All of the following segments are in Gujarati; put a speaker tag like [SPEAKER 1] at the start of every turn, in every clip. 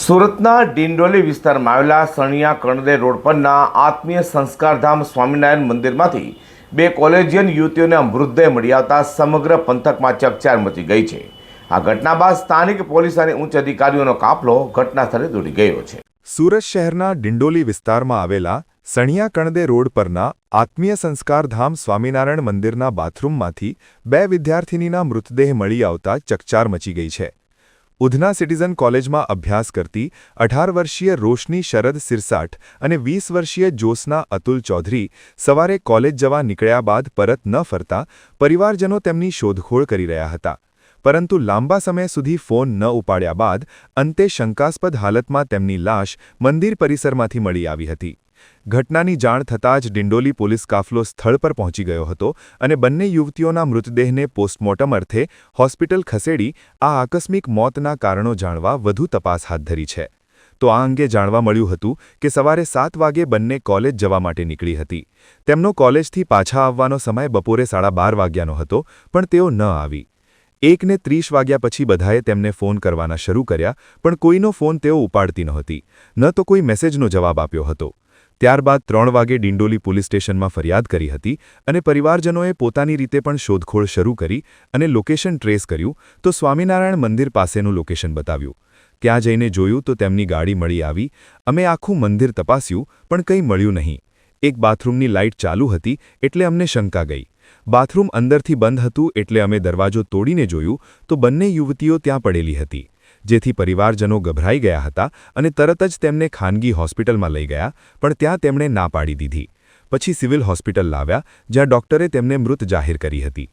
[SPEAKER 1] સુરતના ડિંડોલી વિસ્તારમાં આવેલા સણિયા કણદે રોડ પરના આત્મીય સંસ્કારધામ સ્વામિનારાયણ મંદિરમાંથી બે કોલેજિયન યુવતીઓના મૃતદેહ મળી આવતા સમગ્ર પંથકમાં ચકચાર મચી ગઈ છે। આ ઘટના બાદ સ્થાનિક પોલીસ અને ઉચ્ચ અધિકારીઓનો કાફલો ઘટના સ્થળે દોડી ગયો છે।
[SPEAKER 2] સુરત શહેરના ડિંડોલી વિસ્તારમાં આવેલા સણિયા કણદે રોડ પરના આત્મીય સંસ્કારધામ સ્વામિનારાયણ મંદિરના બાથરૂમમાંથી બે વિદ્યાર્થિનીના મૃતદેહ મળી આવતા ચકચાર મચી ગઈ છે। ઉધના સિટીઝન કોલેજમાં અભ્યાસ કરતી 18 વર્ષીય રોશની શરદ સિરસાટ અને 20 વર્ષીય જ્યોત્સના અતુલ ચૌધરી સવારે કોલેજ જવા નીકળ્યા બાદ પરત ન ફરતા પરિવારજનો તેમની શોધખોળ કરી રહ્યા હતા, પરંતુ લાંબા સમય સુધી ફોન ન ઉપાડ્યા બાદ અંતે શંકાસ્પદ હાલતમાં તેમની લાશ મંદિર પરિસરમાંથી મળી આવી હતી। ઘટનાની જાણ થતાં જ ડિંડોલી પોલીસ કાફલો સ્થળ પર પહોંચી ગયો હતો અને બંને યુવતીઓના મૃતદેહને પોસ્ટમોર્ટમ અર્થે હોસ્પિટલ ખસેડી આ આકસ્મિક મોતના કારણો જાણવા વધુ તપાસ હાથ ધરી છે। તો આ અંગે જાણવા મળ્યું હતું કે સવારે 7 વાગે બંને કોલેજ જવા માટે નીકળી હતી। તેમનો કોલેજથી પાછા આવવાનો સમય બપોરે 12:30 વાગ્યાનો હતો, પણ તેઓ ન આવી। 1:30 વાગ્યા પછી બધાએ તેમને ફોન કરવાના શરૂ કર્યા, પણ કોઈનો ફોન તેઓ ઉપાડતી નહોતી, ન તો કોઈ મેસેજનો જવાબ આપ્યો હતો। ત્યારબાદ 3 વાગે ડિંડોલી પોલીસ સ્ટેશનમાં ફરિયાદ કરી હતી અને પરિવારજનોએ પોતાની રીતે પણ શોધખોળ શરૂ કરી અને લોકેશન ટ્રેસ કર્યું તો સ્વામિનારાયણ મંદિર પાસેનું લોકેશન બતાવ્યું। ત્યાં જઈને જોયું તો તેમની ગાડી મળી આવી। અમે આખું મંદિર તપાસ્યું, પણ કંઈ મળ્યું નહીં। એક બાથરૂમની લાઇટ ચાલુ હતી એટલે અમને શંકા ગઈ। બાથરૂમ અંદરથી બંધ હતું એટલે અમે દરવાજો તોડીને જોયું તો બંને યુવતીઓ ત્યાં પડેલી હતી, જેથી પરિવારજનો ગભરાઈ ગયા હતા અને તરત જ તેમને ખાનગી હોસ્પિટલમાં લઈ ગયા, પણ ત્યાં તેમણે ના પાડી દીધી। પછી સિવિલ હોસ્પિટલ લાવ્યા, જ્યાં ડોક્ટરે તેમને મૃત જાહેર કરી હતી।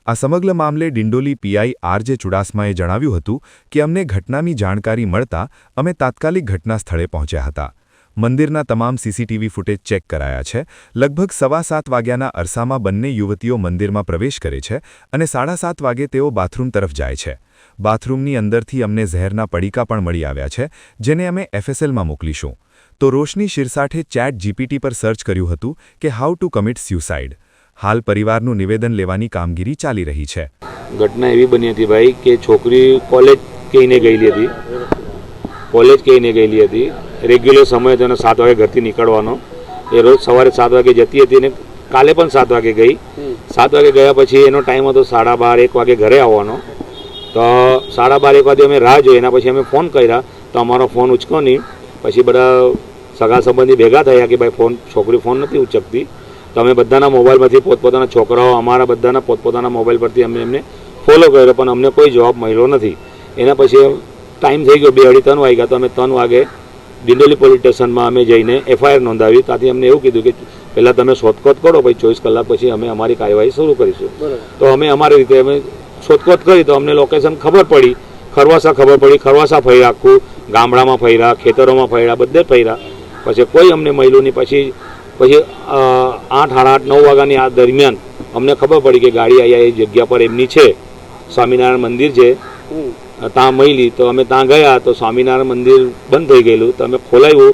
[SPEAKER 2] આ સમગ્ર મામલે ડિંડોલી પીઆઈ આર.જે. ચુડાસમાએ જણાવ્યું હતું કે અમને ઘટનાની જાણકારી મળતા અમે તાત્કાલિક ઘટના સ્થળે પહોંચ્યા હતા। મંદિરના તમામ સીસીટીવી ફૂટેજ ચેક કરાયા છે। લગભગ 7:15 વાગ્યાના અરસામાં બંને યુવતીઓ મંદિરમાં પ્રવેશ કરે છે અને 7:30 વાગે તેઓ બાથરૂમ તરફ જાય છે। બાથરૂમની અંદરથી અમને ઝહેરના પડીકા પણ મળી આવ્યા છે, જેને અમે એફએસએલમાં મોકલીશું। તો રોશની શિરસાઠે ચેટ જીપીટી પર સર્ચ કર્યું હતું કે હાઉ ટુ કમિટ સ્યુસાઇડ। હાલ પરિવારનું નિવેદન લેવાની કામગીરી ચાલી રહી છે।
[SPEAKER 3] ઘટના એવી બની હતી ભાઈ કે છોકરી કોલેજ કહીને ગયેલી હતી, રેગ્યુલર સમય તેનો 7 વાગે ઘરથી નીકળવાનો। એ રોજ સવારે 7 વાગે જતી હતી અને કાલે પણ 7 વાગે ગઈ। 7 વાગે ગયા પછી એનો ટાઈમ હતો 12:30 1 વાગે ઘરે આવવાનો। તો 12:30 1 વાગે અમે રાહ જોઈ, એના પછી અમે ફોન કર્યા તો અમારો ફોન ઉચકો નહીં। પછી બધા સગા સંબંધી ભેગા થયા કે ભાઈ છોકરી ફોન નથી ઉચકતી, તો અમે બધાના મોબાઈલમાંથી પોતપોતાના છોકરાઓ અમારા બધાના પોતપોતાના મોબાઈલ પરથી અમે એમને ફોલો કર્યો, પણ અમને કોઈ જવાબ મળ્યો નથી। એના પછી ટાઈમ થઈ ગયો 2:30 3 વાગ્યા, તો અમે 3 વાગે ડિંડોલી પોલીસ સ્ટેશનમાં અમે જઈને એફઆઈઆર નોંધાવી। ત્યાંથી અમને એવું કીધું કે પહેલાં તમે શોધખોળ કરો, ભાઈ 24 કલાક પછી અમે અમારી કાર્યવાહી શરૂ કરીશું। તો અમે અમારી રીતે અમે શોધખોળ કરી, તો અમને લોકેશન ખબર પડી, ખરવાસા ફર્યા, આખું ગામડામાં ફર્યા, ખેતરોમાં ફર્યા, બધે ફર્યા, પછી કોઈ અમને મળ્યું નહીં। પછી 8 8:30 9 વાગ્યાની આ દરમિયાન અમને ખબર પડી કે ગાડી અહીંયા એ જગ્યા પર એમની છે, સ્વામિનારાયણ મંદિર છે, ત્યાં મળી। તો અમે ત્યાં ગયા તો સ્વામિનારાયણ મંદિર બંધ થઈ ગયેલું। તો અમે ખોલાવ્યું,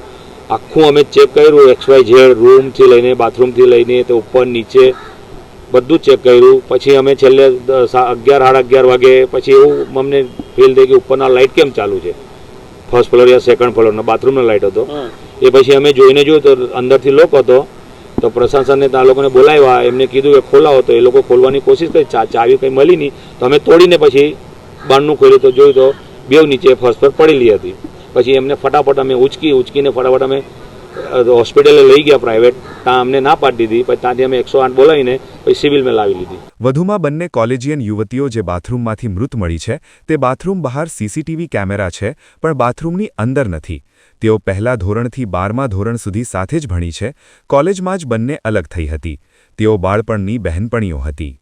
[SPEAKER 3] આખું અમે ચેક કર્યું, XYZ રૂમથી લઈને બાથરૂમથી લઈને તો ઉપર નીચે બધું ચેક કર્યું। પછી અમે છેલ્લે 11 11:30 વાગે પછી એવું અમને ફીલ થઈ કે ઉપરના લાઇટ કેમ ચાલુ છે, ફર્સ્ટ ફ્લોર યા સેકન્ડ ફ્લોરનો બાથરૂમનો લાઇટ હતો। એ પછી અમે જોઈને જોયું તો અંદરથી લોક હતો। તો પ્રશાસનને ત્યાં લોકોને બોલાવ્યા, એમને કીધું કે ખોલાવો, તો એ લોકો ખોલવાની કોશિશ કરી, ચાવી કંઈ મળી નહીં, તો અમે તોડીને પછી બારણું ખોલ્યું તો જોયું તો બેવ નીચે ફર્સ્ટ પર પડેલી હતી। પછી એમને ફટાફટ અમે ઉચકીને ફટાફટ અમે હોસ્પિટલે લઈ ગયા પ્રાઇવેટ, ત્યાં અમને ના પાડી દીધી। પછી ત્યાંથી અમે 108 બોલાવીને પછી સિવિલમાં લાવી લીધી।
[SPEAKER 2] વધુમાં બંને કોલેજિયન યુવતીઓ જે બાથરૂમમાંથી મૃત મળી છે તે બાથરૂમ બહાર સીસીટીવી કેમેરા છે, પણ બાથરૂમની અંદર નથી। તેઓ પહેલા ધોરણથી 12મા ધોરણ સુધી સાથે જ ભણી છે। કોલેજમાં જ બંને અલગ થઈ હતી। તેઓ બાળપણની બહેનપણીઓ હતી।